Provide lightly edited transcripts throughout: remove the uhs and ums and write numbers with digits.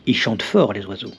Ils chantent fort, les oiseaux.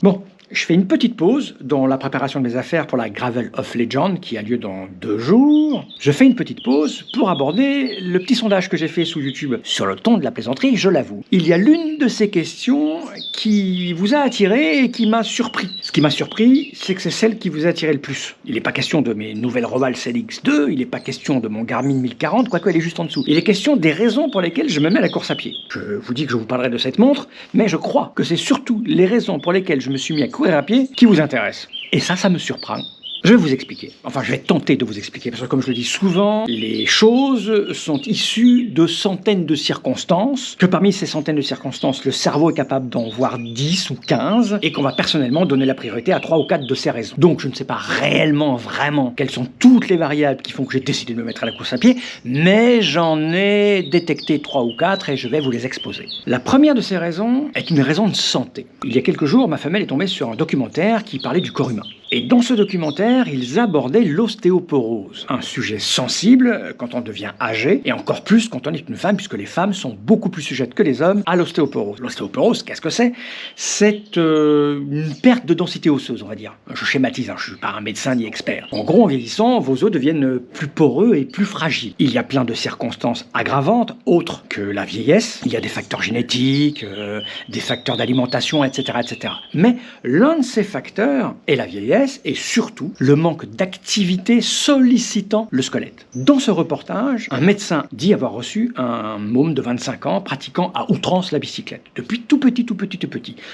Bon, je fais une petite pause dans la préparation de mes affaires pour la Gravel of Legend qui a lieu dans 2 jours. Je fais une petite pause pour aborder le petit sondage que j'ai fait sous YouTube sur le ton de la plaisanterie, je l'avoue. Il y a l'une de ces questions qui vous a attiré et qui m'a surpris. Ce qui m'a surpris, c'est que c'est celle qui vous a attiré le plus. Il n'est pas question de mes nouvelles Roval CLX2, il n'est pas question de mon Garmin 1040, quoique elle est juste en dessous. Il est question des raisons pour lesquelles je me mets à la course à pied. Je vous dis que je vous parlerai de cette montre, mais je crois que c'est surtout les raisons pour lesquelles je me suis mis à courir à pied qui vous intéressent. Et ça me surprend. Je vais vous expliquer. Enfin, je vais tenter de vous expliquer, parce que comme je le dis souvent, les choses sont issues de centaines de circonstances, que parmi ces centaines de circonstances, le cerveau est capable d'en voir 10 ou 15, et qu'on va personnellement donner la priorité à 3 ou 4 de ces raisons. Donc, je ne sais pas réellement, vraiment, quelles sont toutes les variables qui font que j'ai décidé de me mettre à la course à pied, mais j'en ai détecté 3 ou 4 et je vais vous les exposer. La première de ces raisons est une raison de santé. Il y a quelques jours, ma femelle est tombée sur un documentaire qui parlait du corps humain. Et dans ce documentaire, ils abordaient l'ostéoporose, un sujet sensible quand on devient âgé, et encore plus quand on est une femme, puisque les femmes sont beaucoup plus sujettes que les hommes à l'ostéoporose. L'ostéoporose, qu'est-ce que c'est? C'est une perte de densité osseuse, on va dire. Je schématise, je ne suis pas un médecin ni expert. En gros, en vieillissant, vos os deviennent plus poreux et plus fragiles. Il y a plein de circonstances aggravantes, autres que la vieillesse. Il y a des facteurs génétiques, des facteurs d'alimentation, etc., etc. Mais l'un de ces facteurs est la vieillesse, et surtout le manque d'activité sollicitant le squelette. Dans ce reportage, un médecin dit avoir reçu un môme de 25 ans pratiquant à outrance la bicyclette. Depuis tout petit.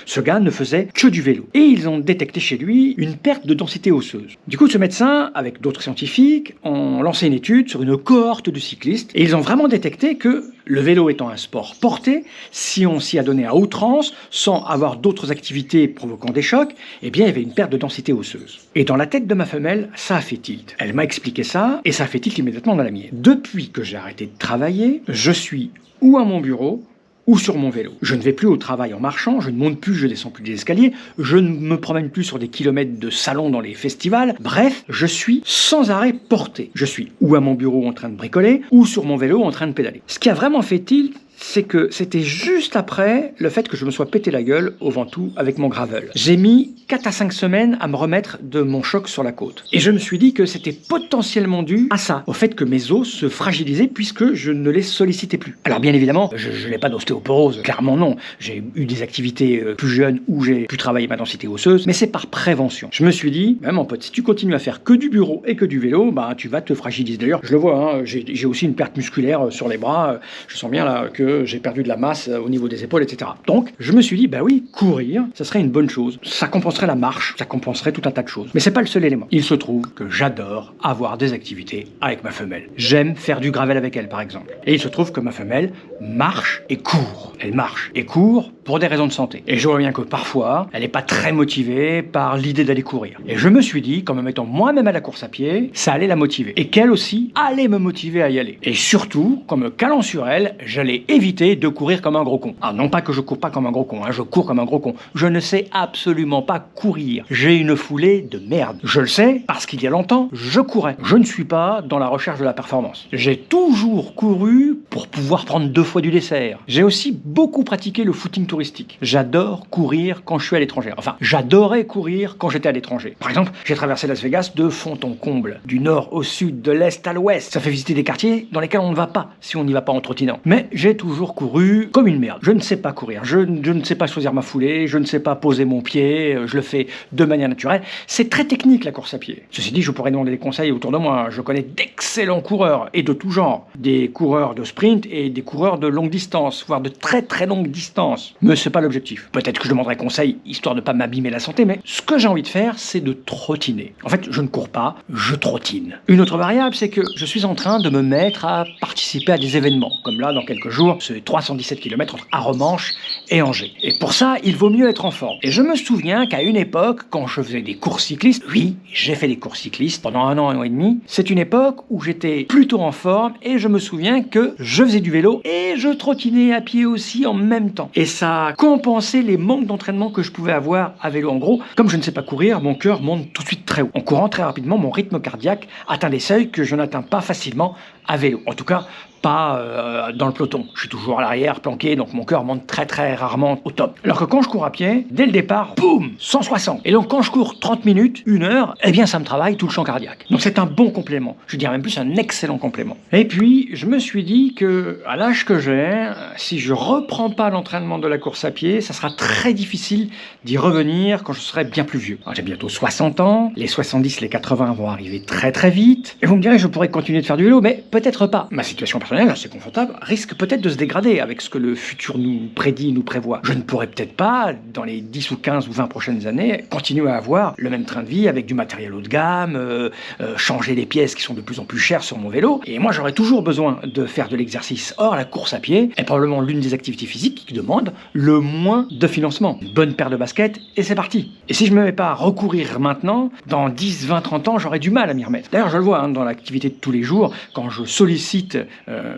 Ce gars ne faisait que du vélo. Et ils ont détecté chez lui une perte de densité osseuse. Du coup, ce médecin, avec d'autres scientifiques, ont lancé une étude sur une cohorte de cyclistes, et ils ont vraiment détecté que le vélo étant un sport porté, si on s'y a donné à outrance, sans avoir d'autres activités provoquant des chocs, eh bien il y avait une perte de densité osseuse. Et dans la tête de ma femelle, ça a fait tilt. Elle m'a expliqué ça, et ça a fait tilt immédiatement dans la mienne. Depuis que j'ai arrêté de travailler, je suis ou à mon bureau, ou sur mon vélo. Je ne vais plus au travail en marchant, je ne monte plus, je descends plus des escaliers, je ne me promène plus sur des kilomètres de salons dans les festivals. Bref, je suis sans arrêt porté. Je suis ou à mon bureau en train de bricoler, ou sur mon vélo en train de pédaler. Ce qui a vraiment fait tilt, c'est que c'était juste après le fait que je me sois pété la gueule au Ventoux avec mon gravel. J'ai mis 4 à 5 semaines à me remettre de mon choc sur la côte. Et je me suis dit que c'était potentiellement dû à ça, au fait que mes os se fragilisaient puisque je ne les sollicitais plus. Alors bien évidemment, je n'ai pas d'ostéoporose, clairement non. J'ai eu des activités plus jeunes où j'ai pu travailler ma densité osseuse, mais c'est par prévention. Je me suis dit, mon pote, si tu continues à faire que du bureau et que du vélo, tu vas te fragiliser. D'ailleurs, je le vois, j'ai aussi une perte musculaire sur les bras. Je sens bien là que j'ai perdu de la masse au niveau des épaules, etc. Donc, je me suis dit, oui, courir, ça serait une bonne chose. Ça compenserait la marche, ça compenserait tout un tas de choses. Mais c'est pas le seul élément. Il se trouve que j'adore avoir des activités avec ma femelle. J'aime faire du gravel avec elle, par exemple. Et il se trouve que ma femelle marche et court. Elle marche et court pour des raisons de santé. Et je vois bien que parfois, elle n'est pas très motivée par l'idée d'aller courir. Et je me suis dit qu'en me mettant moi-même à la course à pied, ça allait la motiver. Et qu'elle aussi allait me motiver à y aller. Et surtout, qu'en me calant sur elle, j'allais éviter de courir comme un gros con. Ah, non pas que je cours pas comme un gros con, je cours comme un gros con. Je ne sais absolument pas courir. J'ai une foulée de merde. Je le sais parce qu'il y a longtemps, je courais. Je ne suis pas dans la recherche de la performance. J'ai toujours couru pour pouvoir prendre 2 fois du dessert. J'ai aussi beaucoup pratiqué le footing touristique. J'adore courir quand je suis à l'étranger. Enfin, j'adorais courir quand j'étais à l'étranger. Par exemple, j'ai traversé Las Vegas de fond en comble, du nord au sud, de l'est à l'ouest. Ça fait visiter des quartiers dans lesquels on ne va pas si on n'y va pas en trottinant. Mais j'ai toujours couru comme une merde. Je ne sais pas courir, je ne sais pas choisir ma foulée, je ne sais pas poser mon pied, je le fais de manière naturelle. C'est très technique la course à pied. Ceci dit, je pourrais demander des conseils autour de moi. Je connais d'excellents coureurs et de tout genre. Des coureurs de sprint et des coureurs de longue distance, voire de très très longue distance. Mais c'est pas l'objectif. Peut-être que je demanderai conseil histoire de pas m'abîmer la santé, mais ce que j'ai envie de faire, c'est de trottiner. En fait, je ne cours pas, je trottine. Une autre variable, c'est que je suis en train de me mettre à participer à des événements. Comme là, dans quelques jours, c'est 317 km entre Arromanches et Angers. Et pour ça, il vaut mieux être en forme. Et je me souviens qu'à une époque, quand je faisais des courses cyclistes, oui, j'ai fait des courses cyclistes pendant 1 an et demi, c'est une époque où j'étais plutôt en forme et je me souviens que je faisais du vélo et je trottinais à pied aussi en même temps. Et ça a compensé les manques d'entraînement que je pouvais avoir à vélo. En gros, comme je ne sais pas courir, mon cœur monte tout de suite très haut. En courant très rapidement, mon rythme cardiaque atteint des seuils que je n'atteins pas facilement à vélo. En tout cas, pas dans le peloton. Je suis toujours à l'arrière, planqué, donc mon cœur monte très très rarement au top. Alors que quand je cours à pied, dès le départ, boum, 160. Et donc quand je cours 30 minutes, 1 heure, eh bien ça me travaille tout le champ cardiaque. Donc c'est un bon complément. Je dirais même plus un excellent complément. Et puis, je me suis dit que à l'âge que j'ai, si je reprends pas l'entraînement de la course à pied, ça sera très difficile d'y revenir quand je serai bien plus vieux. Alors, j'ai bientôt 60 ans, les 70, les 80 vont arriver très très vite. Et vous me direz, je pourrais continuer de faire du vélo, mais peut-être pas. Ma situation personnelle, assez confortable, risque peut-être de se dégrader avec ce que le futur nous prédit, nous prévoit. Je ne pourrais peut-être pas, dans les 10 ou 15 ou 20 prochaines années, continuer à avoir le même train de vie avec du matériel haut de gamme, changer les pièces qui sont de plus en plus chères sur mon vélo. Et moi, j'aurais toujours besoin de faire de l'exercice. Or, la course à pied est probablement l'une des activités physiques qui demande le moins de financement. Une bonne paire de baskets et c'est parti. Et si je ne me mets pas à recourir maintenant, dans 10, 20, 30 ans, j'aurai du mal à m'y remettre. D'ailleurs, je le vois dans l'activité de tous les jours, quand je sollicite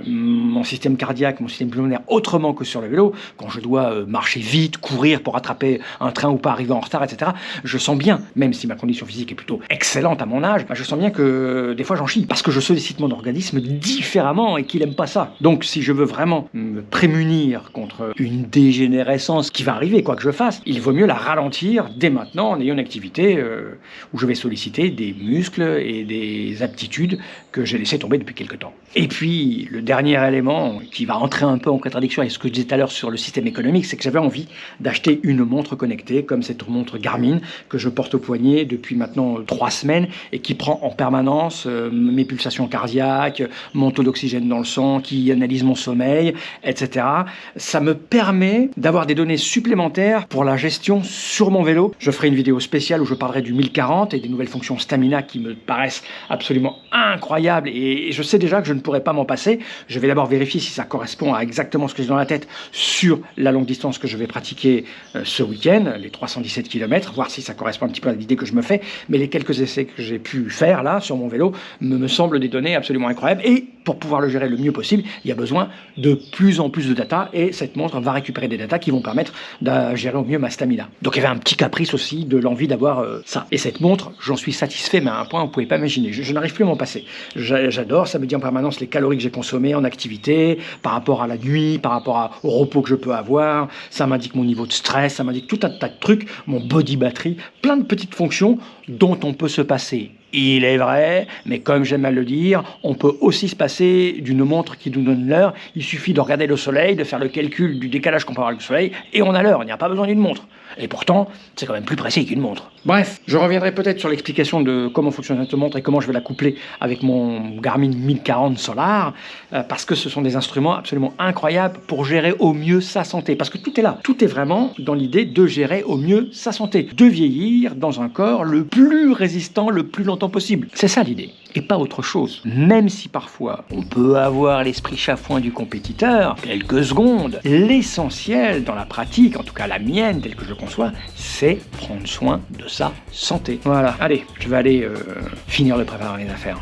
mon système cardiaque, mon système pulmonaire autrement que sur le vélo, quand je dois marcher vite, courir pour attraper un train ou pas arriver en retard, etc., je sens bien, même si ma condition physique est plutôt excellente à mon âge, je sens bien que des fois j'en chie, parce que je sollicite mon organisme différemment et qu'il aime pas ça. Donc si je veux vraiment me prémunir contre une dégénérescence qui va arriver, quoi que je fasse, il vaut mieux la ralentir dès maintenant en ayant une activité où je vais solliciter des muscles et des aptitudes que j'ai laissé tomber depuis quelque temps. Et puis, le dernier élément qui va entrer un peu en contradiction avec ce que je disais tout à l'heure sur le système économique, c'est que j'avais envie d'acheter une montre connectée, comme cette montre Garmin que je porte au poignet depuis maintenant 3 semaines et qui prend en permanence mes pulsations cardiaques, mon taux d'oxygène dans le sang, qui analyse mon sommeil, etc. Ça me permet d'avoir des données supplémentaires pour la gestion sur mon vélo. Je ferai une vidéo spéciale où je parlerai du 1040 et des nouvelles fonctions Stamina qui me paraissent absolument incroyables et je sais déjà que je ne pourrais pas m'en passer. Je vais d'abord vérifier si ça correspond à exactement ce que j'ai dans la tête sur la longue distance que je vais pratiquer ce week-end, les 317 km, voir si ça correspond un petit peu à l'idée que je me fais. Mais les quelques essais que j'ai pu faire là sur mon vélo me semblent des données absolument incroyables. Et pour pouvoir le gérer le mieux possible, il y a besoin de plus en plus de data et cette montre va récupérer des data qui vont permettre de gérer au mieux ma stamina. Donc il y avait un petit caprice aussi de l'envie d'avoir ça. Et cette montre, j'en suis satisfait, mais à un point où vous ne pouvez pas imaginer. Je n'arrive plus à m'en passer. J'adore, ça me dit en permanence les calories que j'ai consommées en activité, par rapport à la nuit, par rapport au repos que je peux avoir, ça m'indique mon niveau de stress, ça m'indique tout un tas de trucs, mon body battery, plein de petites fonctions dont on peut se passer. Il est vrai, mais comme j'aime à le dire, on peut aussi se passer d'une montre qui nous donne l'heure. Il suffit de regarder le soleil, de faire le calcul du décalage qu'on peut avoir avec le soleil, et on a l'heure, il n'y a pas besoin d'une montre. Et pourtant, c'est quand même plus précis qu'une montre. Bref, je reviendrai peut-être sur l'explication de comment fonctionne cette montre et comment je vais la coupler avec mon Garmin 1040 Solar, parce que ce sont des instruments absolument incroyables pour gérer au mieux sa santé. Parce que tout est là, tout est vraiment dans l'idée de gérer au mieux sa santé, de vieillir dans un corps le plus résistant, le plus longtemps possible. C'est ça l'idée, et pas autre chose. Même si parfois on peut avoir l'esprit chafouin du compétiteur, quelques secondes, l'essentiel dans la pratique, en tout cas la mienne telle que je le conçois, c'est prendre soin de sa santé. Voilà, allez, je vais aller finir de préparer mes affaires.